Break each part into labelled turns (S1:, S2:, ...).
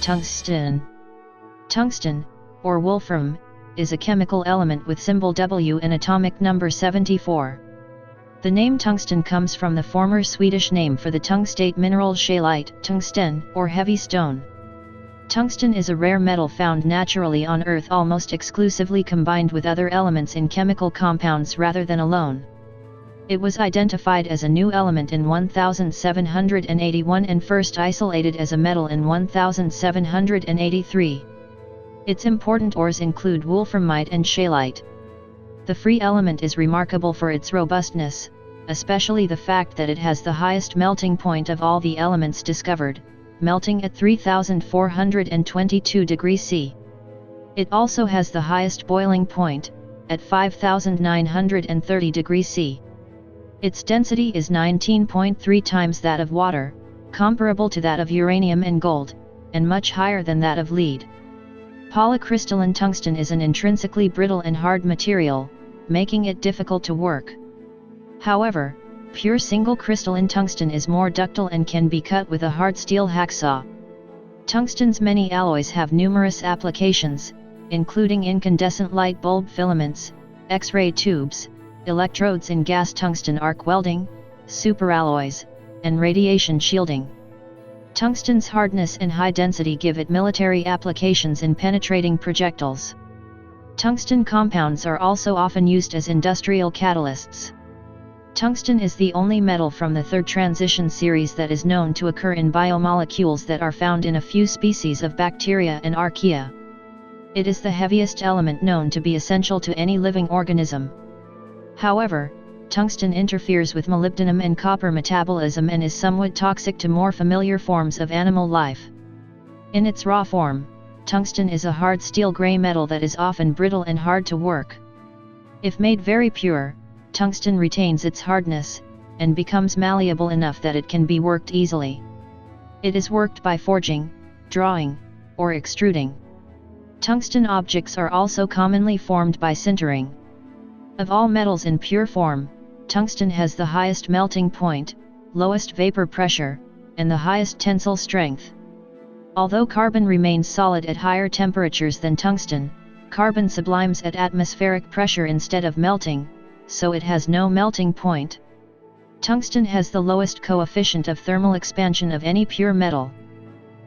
S1: Tungsten. Tungsten, or wolfram, is a chemical element with symbol W and atomic number 74. The name tungsten comes from the former Swedish name for the tungstate mineral scheelite, tungsten, or heavy stone. Tungsten is a rare metal found naturally on Earth, almost exclusively combined with other elements in chemical compounds rather than alone. It was identified as a new element in 1781 and first isolated as a metal in 1783. Its important ores include wolframite and scheelite. The free element is remarkable for its robustness, especially the fact that it has the highest melting point of all the elements discovered, melting at 3422 degrees C. It also has the highest boiling point, at 5930 degrees C. Its density is 19.3 times that of water, comparable to that of uranium and gold, and much higher than that of lead. Polycrystalline tungsten is an intrinsically brittle and hard material, making it difficult to work. However, pure single crystalline tungsten is more ductile and can be cut with a hard steel hacksaw. Tungsten's many alloys have numerous applications, including incandescent light bulb filaments, X-ray tubes, electrodes in gas tungsten arc welding, superalloys, and radiation shielding. Tungsten's hardness and high density give it military applications in penetrating projectiles. Tungsten compounds are also often used as industrial catalysts. Tungsten is the only metal from the third transition series that is known to occur in biomolecules that are found in a few species of bacteria and archaea. It is the heaviest element known to be essential to any living organism. However, tungsten interferes with molybdenum and copper metabolism and is somewhat toxic to more familiar forms of animal life. In its raw form, tungsten is a hard steel gray metal that is often brittle and hard to work. If made very pure, tungsten retains its hardness, and becomes malleable enough that it can be worked easily. It is worked by forging, drawing, or extruding. Tungsten objects are also commonly formed by sintering. Of all metals in pure form, tungsten has the highest melting point, lowest vapor pressure, and the highest tensile strength. Although carbon remains solid at higher temperatures than tungsten, carbon sublimes at atmospheric pressure instead of melting, so it has no melting point. Tungsten has the lowest coefficient of thermal expansion of any pure metal.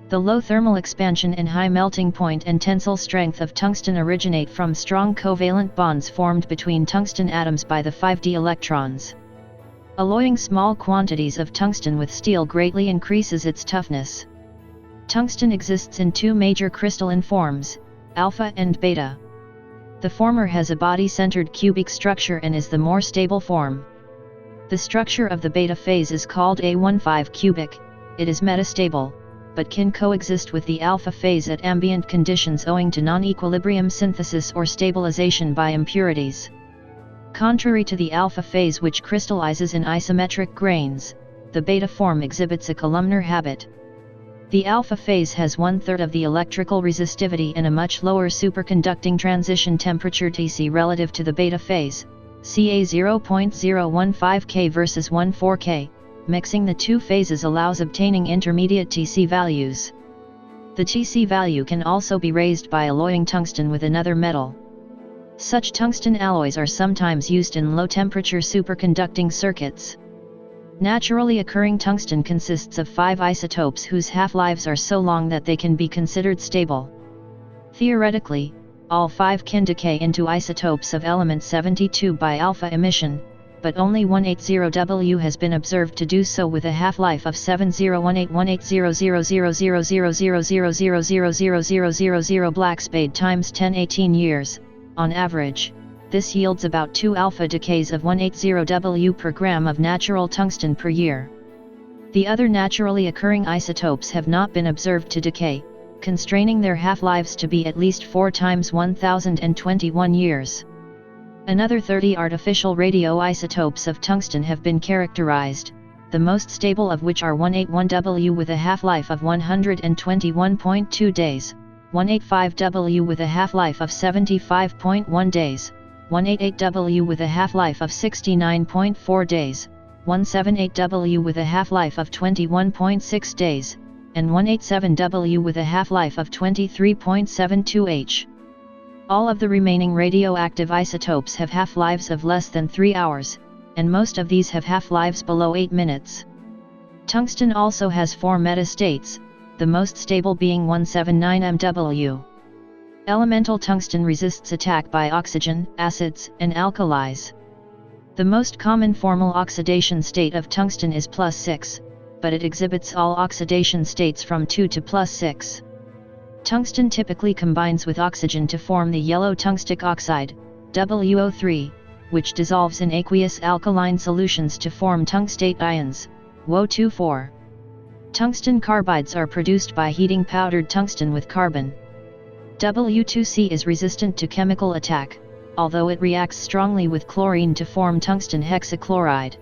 S1: The low thermal expansion and high melting point and tensile strength of tungsten originate from strong covalent bonds formed between tungsten atoms by the 5d electrons. Alloying small quantities of tungsten with steel greatly increases its toughness. Tungsten exists in two major crystalline forms, alpha and beta. The former has a body-centered cubic structure and is the more stable form. The structure of the beta phase is called A15 cubic. It is metastable, but can coexist with the alpha phase at ambient conditions owing to non-equilibrium synthesis or stabilization by impurities. Contrary to the alpha phase, which crystallizes in isometric grains, the beta form exhibits a columnar habit. The alpha phase has 1/3 of the electrical resistivity and a much lower superconducting transition temperature Tc relative to the beta phase, Ca 0.015 K versus 14 K. Mixing the two phases allows obtaining intermediate Tc values. The Tc value can also be raised by alloying tungsten with another metal. Such tungsten alloys are sometimes used in low-temperature superconducting circuits. Naturally occurring tungsten consists of 5 isotopes whose half-lives are so long that they can be considered stable. Theoretically, all 5 can decay into isotopes of element 72 by alpha emission, but only 180W has been observed to do so with a half-life of 701818000000000000 black spade times 1018 years, on average. This yields about 2 alpha decays of 180W per gram of natural tungsten per year. The other naturally occurring isotopes have not been observed to decay, constraining their half-lives to be at least 4 times 1021 years. Another 30 artificial radioisotopes of tungsten have been characterized, the most stable of which are 181W with a half-life of 121.2 days, 185W with a half-life of 75.1 days, 188W with a half-life of 69.4 days, 178W with a half-life of 21.6 days, and 187W with a half-life of 23.72 H. All of the remaining radioactive isotopes have half-lives of less than 3 hours, and most of these have half-lives below 8 minutes. Tungsten also has 4 metastates, the most stable being 179MW. Elemental tungsten resists attack by oxygen, acids, and alkalis. The most common formal oxidation state of tungsten is +6, but it exhibits all oxidation states from 2 to +6. Tungsten typically combines with oxygen to form the yellow tungstic oxide, WO3, which dissolves in aqueous alkaline solutions to form tungstate ions, WO24. Tungsten carbides are produced by heating powdered tungsten with carbon. W2C is resistant to chemical attack, although it reacts strongly with chlorine to form tungsten hexachloride.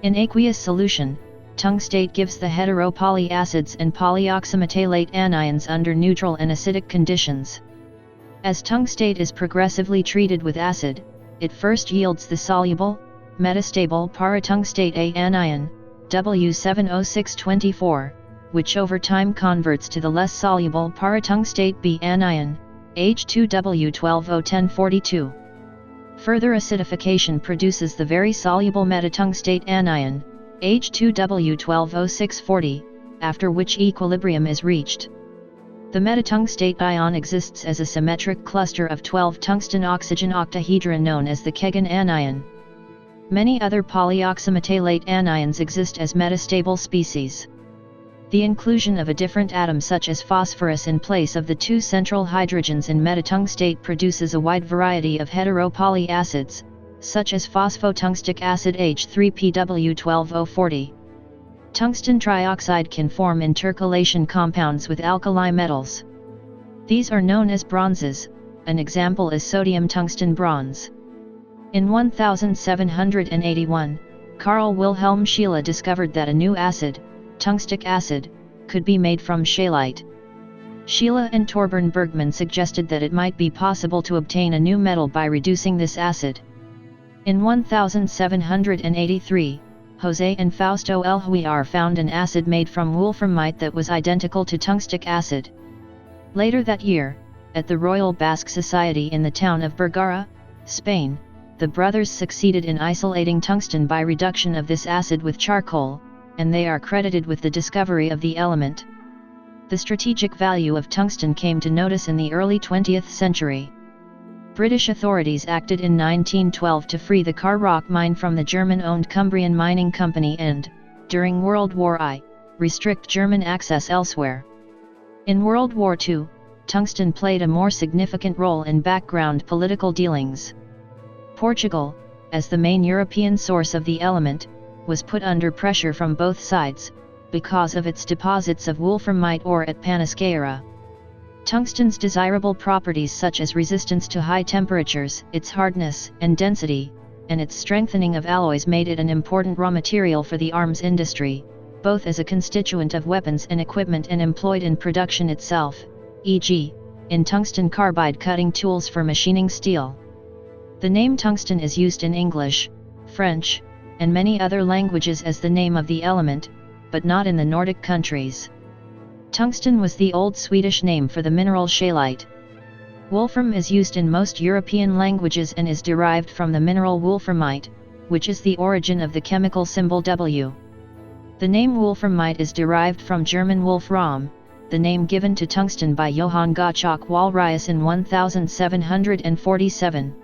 S1: In aqueous solution, tungstate gives the heteropolyacids and polyoxymetallate anions under neutral and acidic conditions. As tungstate is progressively treated with acid, it first yields the soluble, metastable paratungstate A anion, W7O624, which over time converts to the less soluble paratungstate B anion, H2W12O1042. Further acidification produces the very soluble metatungstate anion, H2W12O640, after which equilibrium is reached. The metatungstate ion exists as a symmetric cluster of 12 tungsten-oxygen octahedra known as the Keggin anion. Many other polyoxymetallate anions exist as metastable species. The inclusion of a different atom such as phosphorus in place of the 2 central hydrogens in metatungstate produces a wide variety of heteropolyacids, such as phosphotungstic acid H3PW12O40. Tungsten trioxide can form intercalation compounds with alkali metals. These are known as bronzes, an example is sodium tungsten bronze. In 1781, Carl Wilhelm Scheele discovered that a new acid, tungstic acid, could be made from scheelite. Scheele and Torbern Bergman suggested that it might be possible to obtain a new metal by reducing this acid. In 1783, José and Fausto Elhuillar found an acid made from wolframite that was identical to tungstic acid. Later that year, at the Royal Basque Society in the town of Bergara, Spain, the brothers succeeded in isolating tungsten by reduction of this acid with charcoal, and they are credited with the discovery of the element. The strategic value of tungsten came to notice in the early 20th century. British authorities acted in 1912 to free the Carrock mine from the German-owned Cumbrian Mining Company and, during World War I, restrict German access elsewhere. In World War II, tungsten played a more significant role in background political dealings. Portugal, as the main European source of the element, was put under pressure from both sides, because of its deposits of wolframite ore at Panisqueira. Tungsten's desirable properties such as resistance to high temperatures, its hardness and density, and its strengthening of alloys made it an important raw material for the arms industry, both as a constituent of weapons and equipment and employed in production itself, e.g., in tungsten carbide cutting tools for machining steel. The name tungsten is used in English, French, and many other languages as the name of the element, but not in the Nordic countries. Tungsten was the old Swedish name for the mineral scheelite. Wolfram is used in most European languages and is derived from the mineral wolframite, which is the origin of the chemical symbol W. The name wolframite is derived from German wolfram, the name given to tungsten by Johann Gottschalk Walraius in 1747.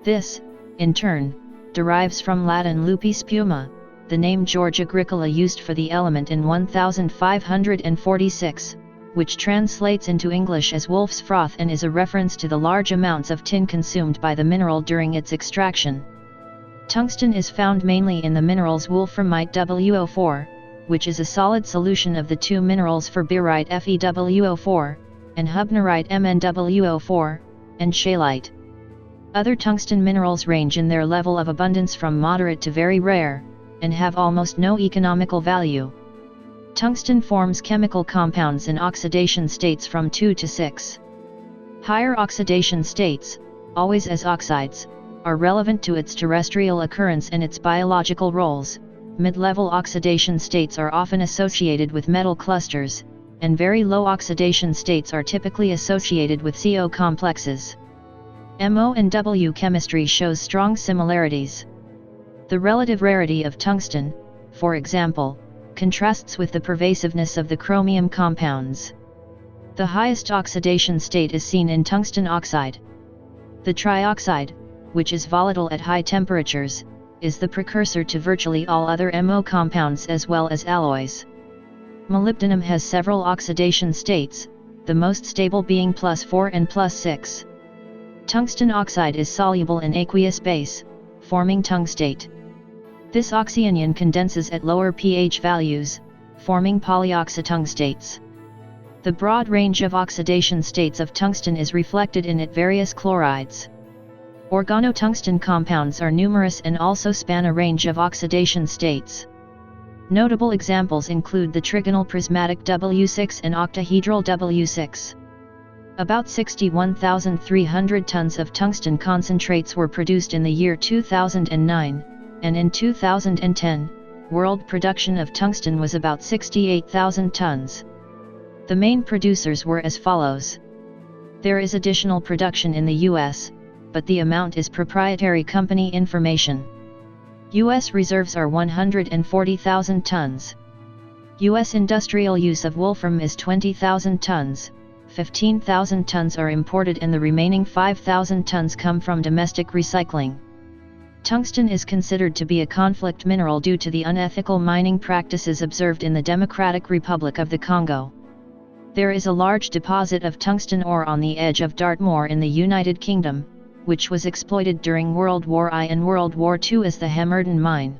S1: This, in turn, derives from Latin lupi spuma, the name George Agricola used for the element in 1546, which translates into English as wolf's froth and is a reference to the large amounts of tin consumed by the mineral during its extraction. Tungsten is found mainly in the minerals wolframite WO4, which is a solid solution of the two minerals ferberite FeWO4, and hubnerite MnWO4, and scheelite. Other tungsten minerals range in their level of abundance from moderate to very rare, and have almost no economical value. Tungsten forms chemical compounds in oxidation states from 2 to 6. Higher oxidation states, always as oxides, are relevant to its terrestrial occurrence and its biological roles, mid-level oxidation states are often associated with metal clusters, and very low oxidation states are typically associated with CO complexes. MO and W chemistry shows strong similarities. The relative rarity of tungsten, for example, contrasts with the pervasiveness of the chromium compounds. The highest oxidation state is seen in tungsten oxide. The trioxide, which is volatile at high temperatures, is the precursor to virtually all other MO compounds as well as alloys. Molybdenum has several oxidation states, the most stable being +4 and +6. Tungsten oxide is soluble in aqueous base, forming tungstate. This oxyanion condenses at lower pH values, forming polyoxytungstates. The broad range of oxidation states of tungsten is reflected in its various chlorides. Organotungsten compounds are numerous and also span a range of oxidation states. Notable examples include the trigonal prismatic W6 and octahedral W6. About 61,300 tons of tungsten concentrates were produced in the year 2009, and in 2010, world production of tungsten was about 68,000 tons. The main producers were as follows. There is additional production in the US, but the amount is proprietary company information. US reserves are 140,000 tons. US industrial use of wolfram is 20,000 tons, 15,000 tons are imported and the remaining 5,000 tons come from domestic recycling. Tungsten is considered to be a conflict mineral due to the unethical mining practices observed in the Democratic Republic of the Congo. There is a large deposit of tungsten ore on the edge of Dartmoor in the United Kingdom, which was exploited during World War I and World War II as the Hamerden mine.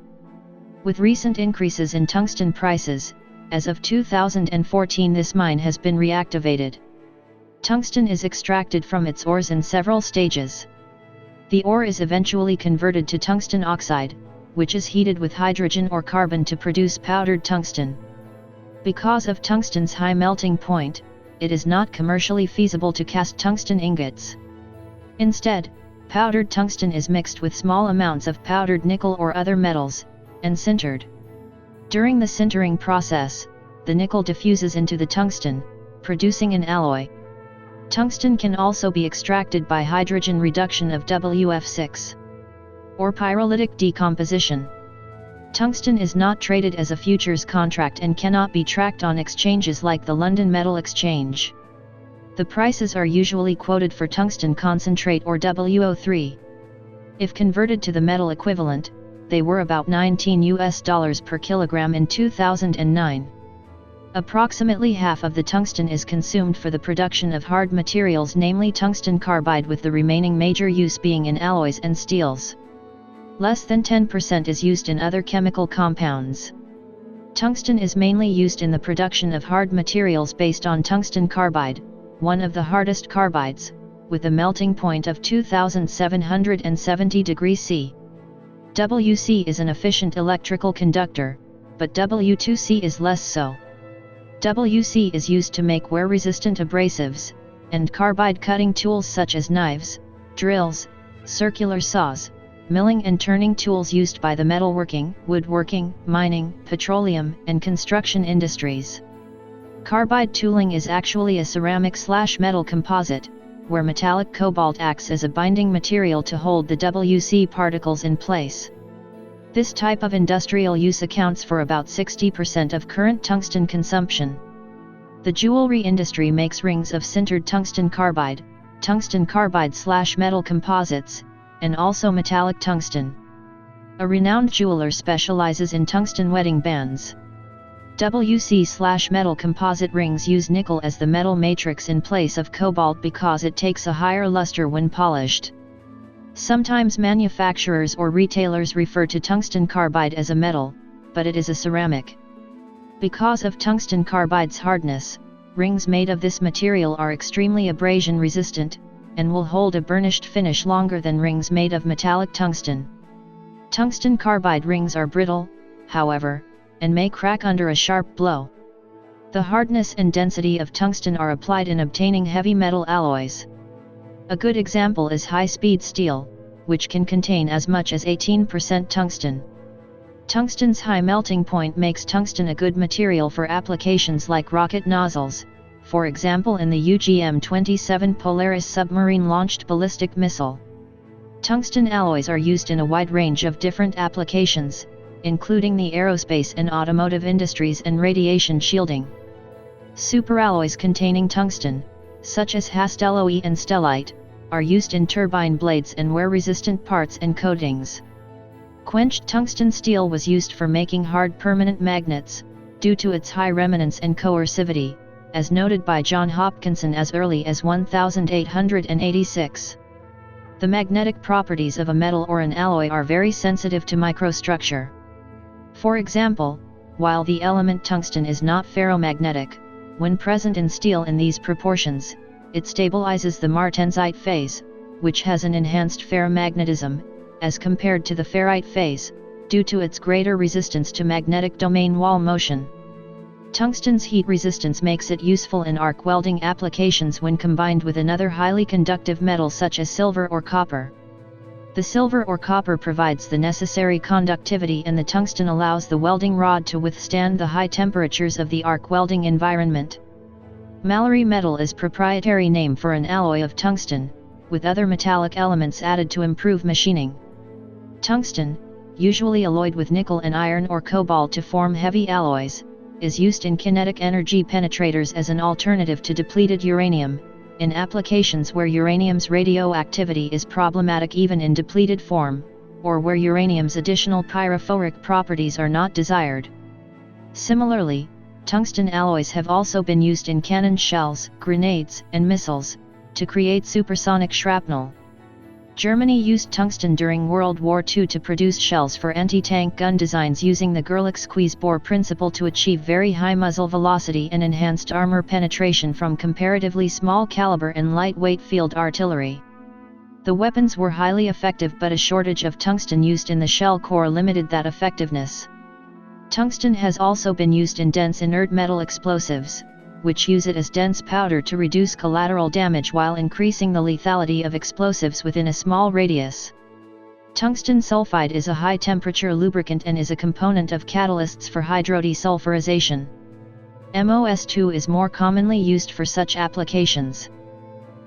S1: With recent increases in tungsten prices, as of 2014 this mine has been reactivated. Tungsten is extracted from its ores in several stages. The ore is eventually converted to tungsten oxide, which is heated with hydrogen or carbon to produce powdered tungsten. Because of tungsten's high melting point, it is not commercially feasible to cast tungsten ingots. Instead, powdered tungsten is mixed with small amounts of powdered nickel or other metals, and sintered. During the sintering process, the nickel diffuses into the tungsten, producing an alloy. Tungsten can also be extracted by hydrogen reduction of WF6 or pyrolytic decomposition. Tungsten is not traded as a futures contract and cannot be tracked on exchanges like the London Metal Exchange. The prices are usually quoted for tungsten concentrate or WO3. If converted to the metal equivalent, they were about $19 per kilogram in 2009. Approximately half of the tungsten is consumed for the production of hard materials, namely tungsten carbide, with the remaining major use being in alloys and steels. Less than 10% is used in other chemical compounds. Tungsten is mainly used in the production of hard materials based on tungsten carbide, one of the hardest carbides, with a melting point of 2770 degrees C. WC is an efficient electrical conductor, but W2C is less so. WC is used to make wear-resistant abrasives, and carbide cutting tools such as knives, drills, circular saws, milling and turning tools used by the metalworking, woodworking, mining, petroleum, and construction industries. Carbide tooling is actually a ceramic/metal composite, where metallic cobalt acts as a binding material to hold the WC particles in place. This type of industrial use accounts for about 60% of current tungsten consumption. The jewelry industry makes rings of sintered tungsten carbide/metal composites, and also metallic tungsten. A renowned jeweler specializes in tungsten wedding bands. WC/metal composite rings use nickel as the metal matrix in place of cobalt because it takes a higher luster when polished. Sometimes manufacturers or retailers refer to tungsten carbide as a metal, but it is a ceramic. Because of tungsten carbide's hardness, rings made of this material are extremely abrasion resistant, and will hold a burnished finish longer than rings made of metallic tungsten. Tungsten carbide rings are brittle, however, and may crack under a sharp blow. The hardness and density of tungsten are applied in obtaining heavy metal alloys. A good example is high-speed steel, which can contain as much as 18% tungsten. Tungsten's high melting point makes tungsten a good material for applications like rocket nozzles, for example in the UGM-27 Polaris submarine-launched ballistic missile. Tungsten alloys are used in a wide range of different applications, including the aerospace and automotive industries and radiation shielding. Superalloys containing tungsten, such as hastelloy and stellite, are used in turbine blades and wear-resistant parts and coatings. Quenched tungsten steel was used for making hard permanent magnets, due to its high remanence and coercivity, as noted by John Hopkinson as early as 1886. The magnetic properties of a metal or an alloy are very sensitive to microstructure. For example, while the element tungsten is not ferromagnetic, when present in steel in these proportions, it stabilizes the martensite phase, which has an enhanced ferromagnetism, as compared to the ferrite phase, due to its greater resistance to magnetic domain wall motion. Tungsten's heat resistance makes it useful in arc welding applications when combined with another highly conductive metal such as silver or copper. The silver or copper provides the necessary conductivity and the tungsten allows the welding rod to withstand the high temperatures of the arc welding environment. Malory Metal is proprietary name for an alloy of tungsten, with other metallic elements added to improve machining. Tungsten, usually alloyed with nickel and iron or cobalt to form heavy alloys, is used in kinetic energy penetrators as an alternative to depleted uranium, in applications where uranium's radioactivity is problematic even in depleted form, or where uranium's additional pyrophoric properties are not desired. Similarly, tungsten alloys have also been used in cannon shells, grenades, and missiles, to create supersonic shrapnel. Germany used tungsten during World War II to produce shells for anti-tank gun designs using the Gerlach squeeze-bore principle to achieve very high muzzle velocity and enhanced armor penetration from comparatively small caliber and lightweight field artillery. The weapons were highly effective, but a shortage of tungsten used in the shell core limited that effectiveness. Tungsten has also been used in dense inert metal explosives, which use it as dense powder to reduce collateral damage while increasing the lethality of explosives within a small radius. Tungsten sulfide is a high-temperature lubricant and is a component of catalysts for hydrodesulfurization. MOS2 is more commonly used for such applications.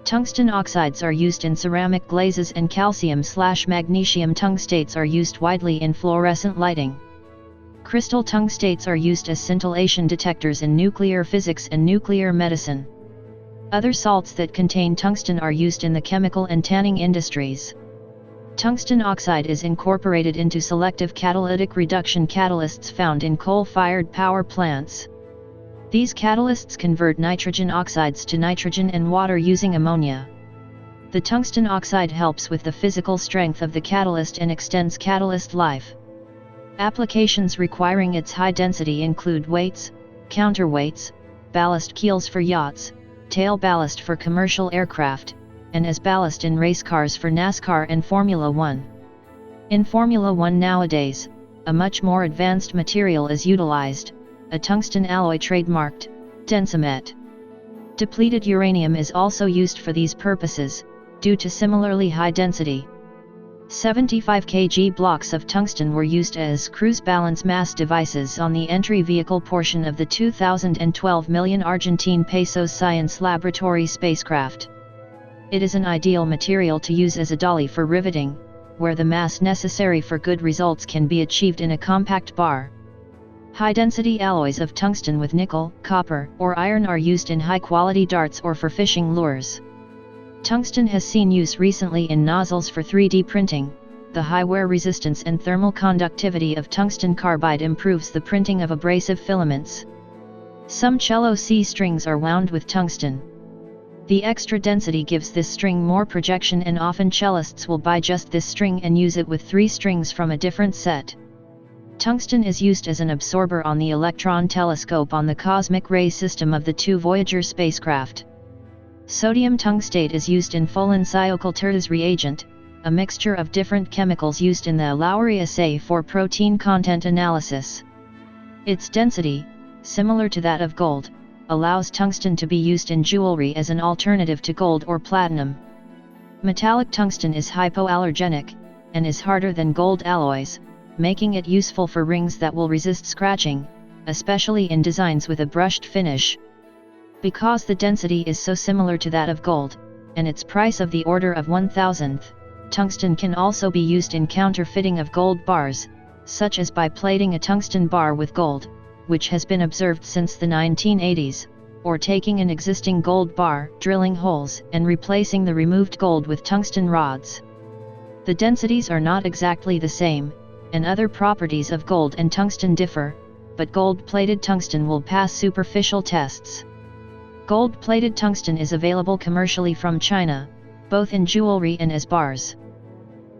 S1: Tungsten oxides are used in ceramic glazes and calcium/magnesium tungstates are used widely in fluorescent lighting. Crystal tungstates are used as scintillation detectors in nuclear physics and nuclear medicine. Other salts that contain tungsten are used in the chemical and tanning industries. Tungsten oxide is incorporated into selective catalytic reduction catalysts found in coal-fired power plants. These catalysts convert nitrogen oxides to nitrogen and water using ammonia. The tungsten oxide helps with the physical strength of the catalyst and extends catalyst life. Applications requiring its high density include weights, counterweights, ballast keels for yachts, tail ballast for commercial aircraft, and as ballast in race cars for NASCAR and Formula One. In Formula One nowadays, a much more advanced material is utilized, a tungsten alloy trademarked, Densimet. Depleted uranium is also used for these purposes, due to similarly high density. 75 kg blocks of tungsten were used as cruise balance mass devices on the entry vehicle portion of the 2012 million Argentine pesos science laboratory spacecraft. It is an ideal material to use as a dolly for riveting, where the mass necessary for good results can be achieved in a compact bar. High-density alloys of tungsten with nickel, copper, or iron are used in high-quality darts or for fishing lures. Tungsten has seen use recently in nozzles for 3D printing. The high wear resistance and thermal conductivity of tungsten carbide improves the printing of abrasive filaments. Some cello C strings are wound with tungsten. The extra density gives this string more projection, and often cellists will buy just this string and use it with 3 strings from a different set. Tungsten is used as an absorber on the electron telescope on the cosmic ray system of the 2 Voyager spacecraft. Sodium tungstate is used in Folin-Cyocalterase reagent, a mixture of different chemicals used in the Malory assay for protein content analysis. Its density, similar to that of gold, allows tungsten to be used in jewelry as an alternative to gold or platinum. Metallic tungsten is hypoallergenic, and is harder than gold alloys, making it useful for rings that will resist scratching, especially in designs with a brushed finish. Because the density is so similar to that of gold, and its price of the order of 1,000th, tungsten can also be used in counterfeiting of gold bars, such as by plating a tungsten bar with gold, which has been observed since the 1980s, or taking an existing gold bar, drilling holes, and replacing the removed gold with tungsten rods. The densities are not exactly the same, and other properties of gold and tungsten differ, but gold-plated tungsten will pass superficial tests. Gold-plated tungsten is available commercially from China, both in jewelry and as bars.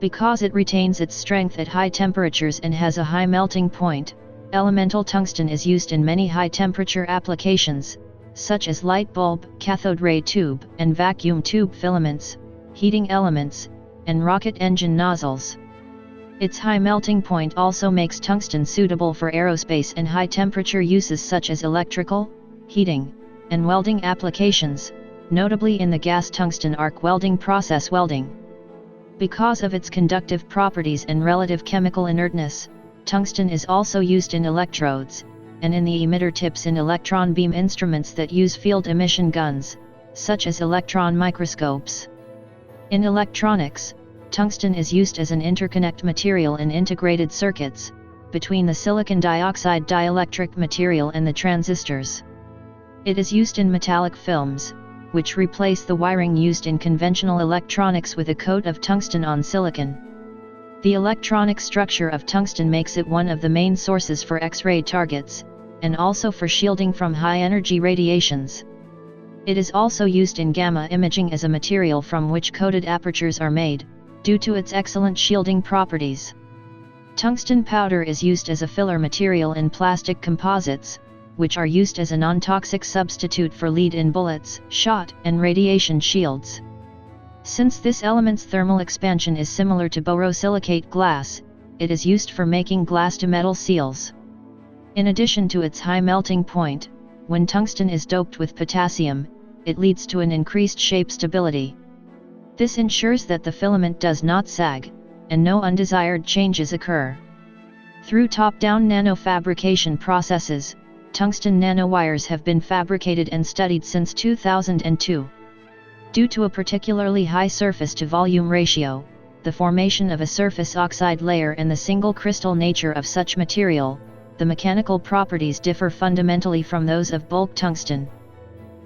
S1: Because it retains its strength at high temperatures and has a high melting point, elemental tungsten is used in many high-temperature applications, such as light bulb, cathode ray tube, and vacuum tube filaments, heating elements, and rocket engine nozzles. Its high melting point also makes tungsten suitable for aerospace and high-temperature uses such as electrical, heating, and welding applications, notably in the gas tungsten arc welding process welding. Because of its conductive properties and relative chemical inertness, tungsten is also used in electrodes, and in the emitter tips in electron beam instruments that use field emission guns, such as electron microscopes. In electronics, tungsten is used as an interconnect material in integrated circuits, between the silicon dioxide dielectric material and the transistors. It is used in metallic films, which replace the wiring used in conventional electronics with a coat of tungsten on silicon. The electronic structure of tungsten makes it one of the main sources for X-ray targets, and also for shielding from high-energy radiations. It is also used in gamma imaging as a material from which coated apertures are made, due to its excellent shielding properties. Tungsten powder is used as a filler material in plastic composites, which are used as a non-toxic substitute for lead in bullets, shot, and radiation shields. Since this element's thermal expansion is similar to borosilicate glass, it is used for making glass-to-metal seals. In addition to its high melting point, when tungsten is doped with potassium, it leads to an increased shape stability. This ensures that the filament does not sag, and no undesired changes occur. Through top-down nanofabrication processes, tungsten nanowires have been fabricated and studied since 2002. Due to a particularly high surface-to-volume ratio, the formation of a surface oxide layer and the single crystal nature of such material, the mechanical properties differ fundamentally from those of bulk tungsten.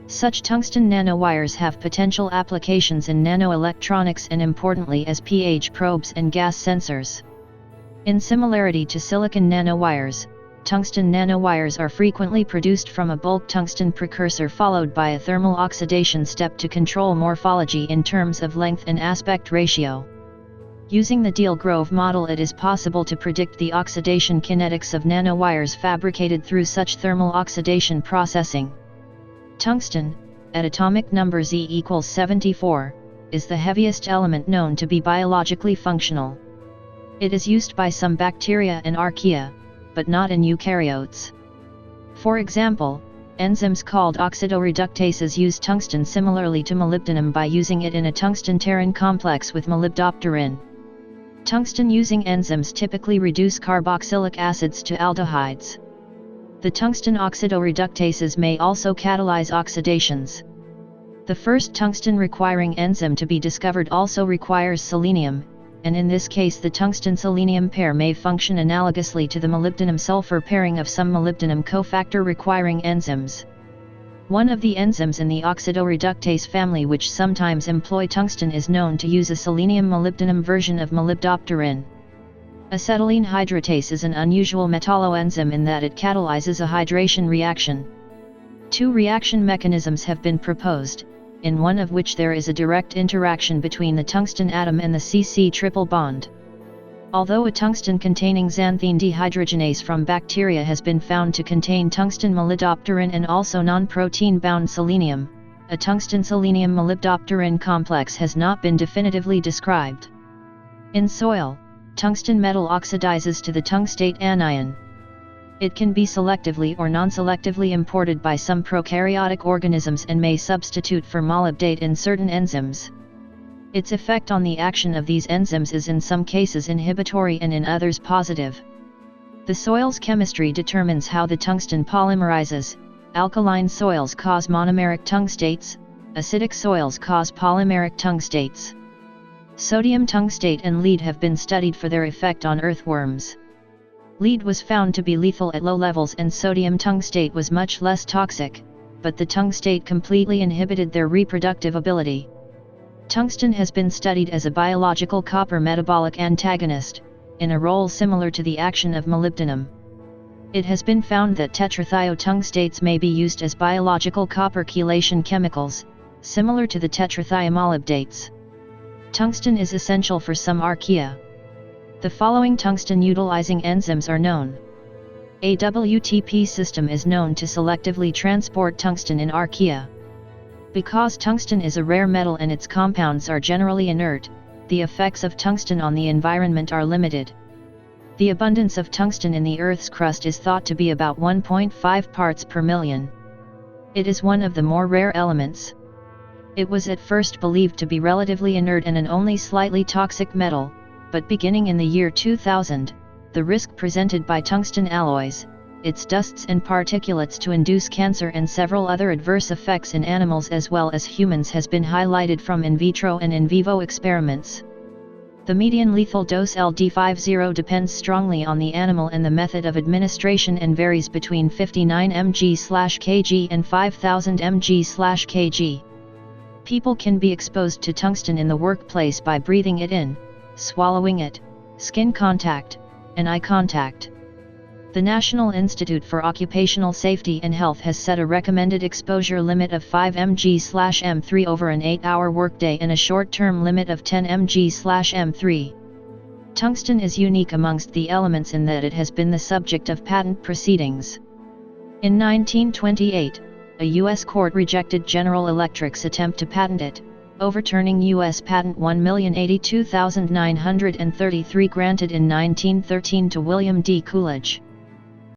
S1: Such tungsten nanowires have potential applications in nanoelectronics and importantly as pH probes and gas sensors. In similarity to silicon nanowires, tungsten nanowires are frequently produced from a bulk tungsten precursor followed by a thermal oxidation step to control morphology in terms of length and aspect ratio. Using the Deal-Grove model, it is possible to predict the oxidation kinetics of nanowires fabricated through such thermal oxidation processing. Tungsten, at atomic number Z equals 74, is the heaviest element known to be biologically functional. It is used by some bacteria and archaea, but not in eukaryotes. For example, enzymes called oxidoreductases use tungsten similarly to molybdenum by using it in a tungsten-terran complex with molybdopterin. Tungsten-using enzymes typically reduce carboxylic acids to aldehydes. The tungsten oxidoreductases may also catalyze oxidations. The first tungsten-requiring enzyme to be discovered also requires selenium, and in this case the tungsten-selenium pair may function analogously to the molybdenum-sulfur pairing of some molybdenum cofactor-requiring enzymes. One of the enzymes in the oxidoreductase family which sometimes employ tungsten is known to use a selenium-molybdenum version of molybdopterin. Acetylene hydratase is an unusual metalloenzyme in that it catalyzes a hydration reaction. Two reaction mechanisms have been proposed, in one of which there is a direct interaction between the tungsten atom and the CC triple bond. Although a tungsten-containing xanthine dehydrogenase from bacteria has been found to contain tungsten molybdopterin and also non-protein-bound selenium, a tungsten-selenium molybdopterin complex has not been definitively described. In soil, tungsten metal oxidizes to the tungstate anion. It can be selectively or non-selectively imported by some prokaryotic organisms and may substitute for molybdate in certain enzymes. Its effect on the action of these enzymes is in some cases inhibitory and in others positive. The soil's chemistry determines how the tungsten polymerizes. Alkaline soils cause monomeric tungstates, acidic soils cause polymeric tungstates. Sodium tungstate and lead have been studied for their effect on earthworms. Lead was found to be lethal at low levels and sodium tungstate was much less toxic, but the tungstate completely inhibited their reproductive ability. Tungsten has been studied as a biological copper metabolic antagonist, in a role similar to the action of molybdenum. It has been found that tetrathiotungstates may be used as biological copper chelation chemicals, similar to the tetrathiomolybdates. Tungsten is essential for some archaea. The following tungsten-utilizing enzymes are known. A WTP system is known to selectively transport tungsten in archaea. Because tungsten is a rare metal and its compounds are generally inert, the effects of tungsten on the environment are limited. The abundance of tungsten in the Earth's crust is thought to be about 1.5 parts per million. It is one of the more rare elements. It was at first believed to be relatively inert and an only slightly toxic metal, but beginning in the year 2000, the risk presented by tungsten alloys, its dusts and particulates to induce cancer and several other adverse effects in animals as well as humans has been highlighted from in vitro and in vivo experiments. The median lethal dose LD50 depends strongly on the animal and the method of administration and varies between 59 mg/kg and 5000 mg/kg. People can be exposed to tungsten in the workplace by breathing it in, swallowing it, skin contact, and eye contact. The National Institute for Occupational Safety and Health has set a recommended exposure limit of 5 mg/m3 over an 8-hour workday and a short-term limit of 10 mg/m3. Tungsten is unique amongst the elements in that it has been the subject of patent proceedings. In 1928, a U.S. court rejected General Electric's attempt to patent it, overturning U.S. Patent 1,082,933 granted in 1913 to William D. Coolidge.